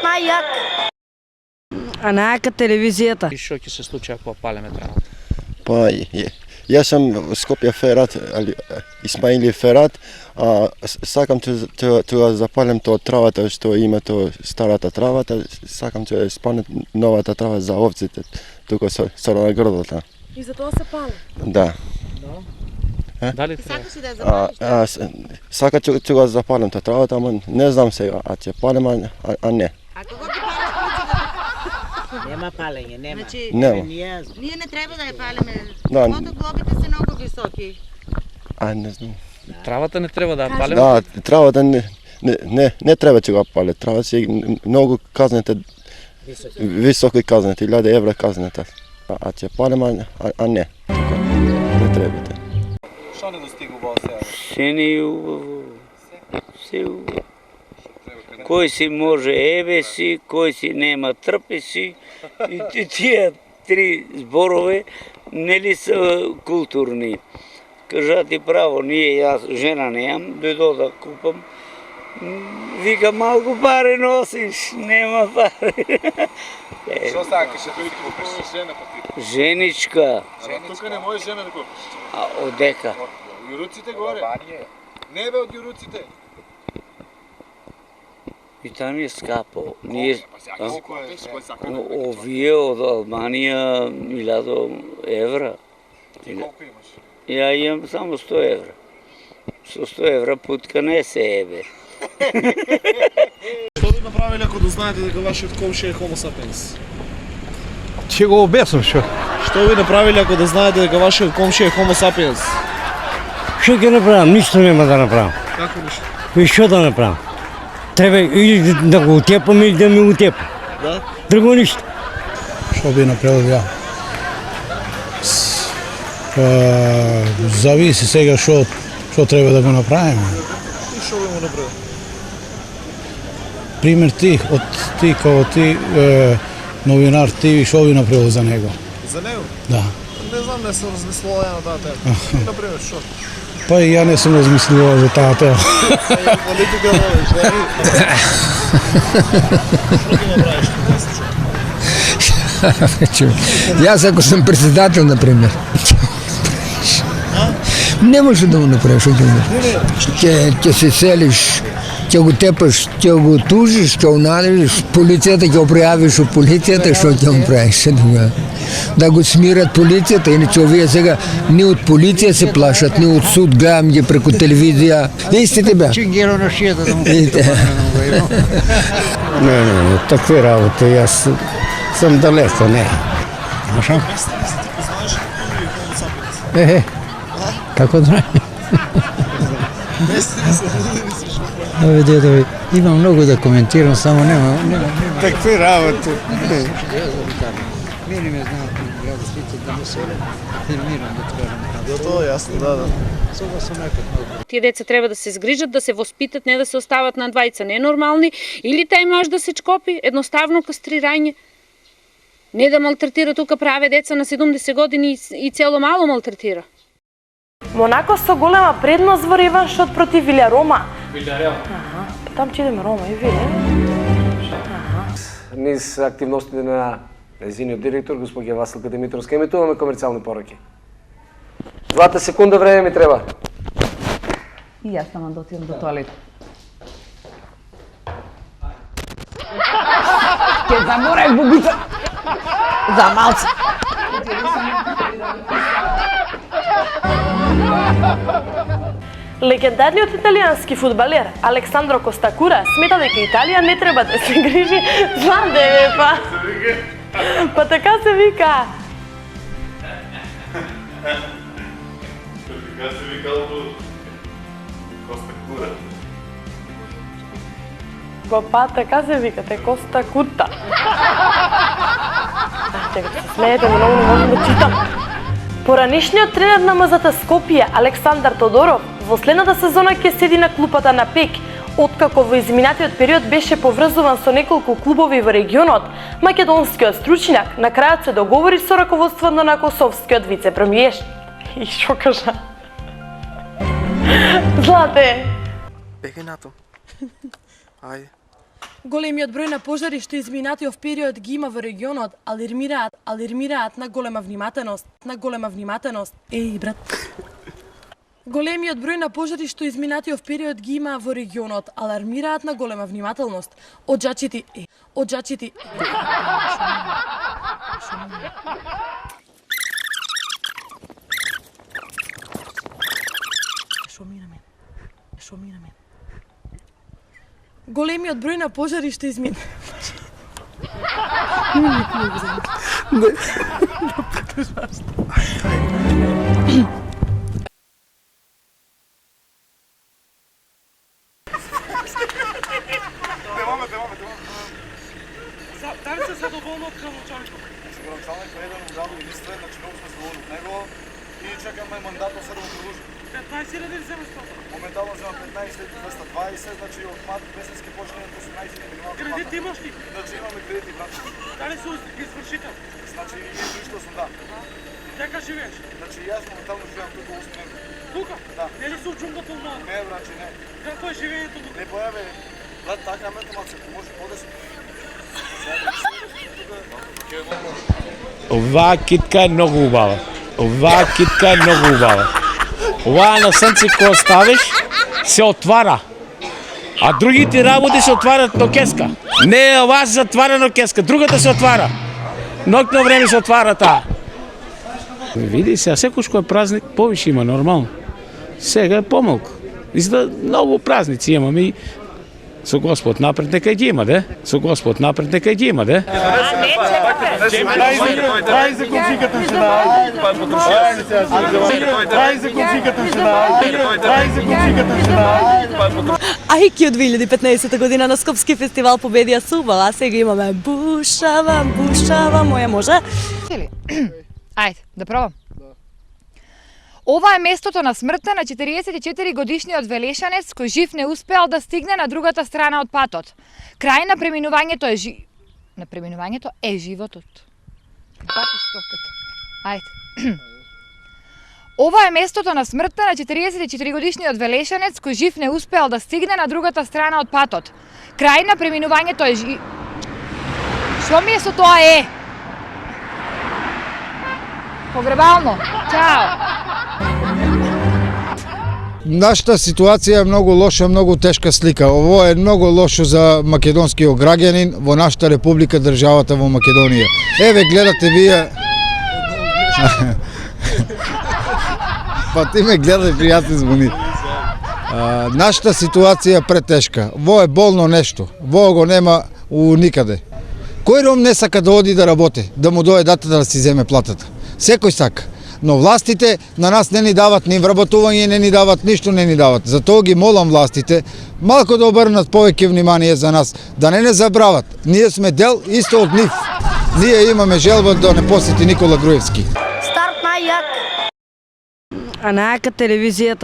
најјак. А најака телевизијата. И што ќе се случи ако палиме травата? Па, јас сум Скопје Ферат, Исмаили Ферат, а сакам да запалим тоа травата што има тоа старата травата, сакам да спане новата трава за овците, тука со грдата. И за тоа се пали? Да. Дали треба? Сакаш и да ја запалиш? Сакам да го запалим тоа травата, ама не знам сега, а ќе палим, а не. А кога ги палиш? Нема палење, нема. Значи, Нема. ние не треба да ја палиме. Да. Глобите се многу високи. Не знам. Травата не треба да ја палиме? Да, травата не треба да го пали. Трябва си многу казните, високи казните, 1000 евра казните. А ќе палим, а не. Не требате. Што не достигува сега? Се не е убаво. Се убаво. Кој си може еве си, кој си нема трпи си. И тие три зборове нели се културни. Кажа ти право, јас жена неам, дојдо да купам. Вика, малку пари носиш, нема пари. Што сакаш да купиш жена па ти? Женичка. Тука не може жена да купиш. А одека? Од јуруците горе. Не бе од јуруците. И таму е скапо. Ние Овие од Албанија 1000 евра. Ти колку имаш? Ја имам само 100 евра. Со 100 евра путка не се ебе. Што би направиле ако дознаете дека вашиот комшија е Homo sapiens? Ќе го обяснам што. Што би направиле ако дознаете дека вашиот комшија е Homo sapiens? Што ќе направам? Ништо нема да направам. Како ништо? И што да направам? Треба или да го утепам или да ми утепам. Да? Друго ништо. Што би направил ја? Зависи сега што треба да го направиме. И што би му направил? Пример ти, како ти новинар, ти што би направил за него? За него? Да. Не знам, не сум размислувал ја на таа тема. И например, што? Па и ја не сум размислувал за таа тема. Политика водиш, да? Што ги направиш? Јас ако сум председател, например, не може да го направиш, што ќе се селиш, ќе го тепаш, ќе го тужиш, ќе го належиш, полицијата ќе го пријавиш у полицијата, што ќе го правиш? Да го смират полицијата, иначе овие сега ни од полиција се плашат, ни од суд, гледам ги преку телевизија. Истите бе? Чингиро на шијата да му Не, такви работи, јас сум далеко, не. Маша? Како да? Ове дедови, има многу да коментирам, само нема. Такви работи. Мене ме знаат градостите да не се фирмирам да кажам. За тоа јасно, да. Сега сум некој многу. Тие деца треба да се згрижат, да се воспитат, не да се остават на двајца ненормални, или тај маж да се чкопи, едноставно кастрирање. Не да малтретира, тука праве деца на 70 години и цело мало малтретира. Монако со голема предност во реваншот против Вилјарома. Вилјареал. Там ќе идеме Рома и вие. Низ активностите на нејзиниот директор, госпоѓа Василка Димитровска, емитуваме комерцијални пораки. 2 секунда време ми треба. И јас таман да отидам до тоалет. Ке заборев бубица. За малце. Легендарниот италијански фудбалер Александро Костакура смета дека Италија не треба да се грижи за деве, па. Па така се вика. Така се викало Костакура. Па така се вика, те Костакута. Чекай, се смеете, многу не можам да читам. Поранешниот тренер на МЗТ Скопје, Александар Тодоров, во следната сезона ќе седи на клупата на ПЕК, откако во изминатиот период беше поврзуван со неколку клубови во регионот. Македонскиот стручњак на крајот се договори со раководството на косовскиот вице-премиер. И што кажа? Злате! Бегај нато. Ајде. Големиот број на пожари што изминатиот период ги има во регионот алармираат на голема внимателност. Еј, брат. Големиот број на пожари што изминатиот период ги има во регионот алармираат на голема внимателност. Оджачите. Големиот број на пожари што измина. Дали се задоволни од градоначалникот? Градоначалникот е еден градот министер, значи многу сме задоволни од него и чекаме мандатот се да го продолжи. 15.000 земеш плата? Моментално земам 15.220, значи од март месец ќе почне 18 минимална плата. Кредит имаш ли? Значи имаме кредити, брат. Дали су извршител? Значи ние што сум, да. Дека живееш? Значи јас моментално живеам тука 8 дена. Тука? Да. Не ли су у џунгата умало? Не, браче, не. Како е живењето тука? Не појаве, брат, така ме малце, може подесно. Оваа китка е многу убава. Оваа на сонце кога ставиш се отвара. А другите работи се отварат до кеска. Не, оваа се затвара до кеска, другата се отвара. Ноќно време се отвара таа. Види се, секој кој е празник повише има нормално. Сега е помалку. Изда многу празници имаме и со Господ напред нека ги има, де? Трај за конфиката Ајки од 2015 година на Скопски фестивал победија Субал, а сега имаме Бушава, моја може. Ајде, да пробам. Ова е местото на смртта на 44 годишниот велешанец кој жив не успеал да стигне на другата страна од патот. Крај на преминувањето е животот. Ајде. Ова е местото на смртта на 44 годишниот велешанец кој жив не успеал да стигне на другата страна од патот. Крај на преминувањето е Што ми е со тоа е? Погребално. Чао. Нашата ситуација е многу лоша, многу тешка слика. Ово е многу лошо за македонскиот граѓанин во нашата република, државата во Македонија. Еве гледате вие. Па ти ме гледај, пријатни звони. Нашата ситуација е претешка. Во е болно нешто. Во го нема у никаде. Кој ром не сака да оди да работи, да му дое дата да си земе платата? Секој сака. Но властите на нас не ни дават ни вработување, не ни дават ништо, не ни дават. Затоа ги молам властите малку да обрнат повеќе внимание за нас, да не забрават. Ние сме дел исто од нив. Ние имаме желба да не посети Никола Груевски. Анајка телевизијата.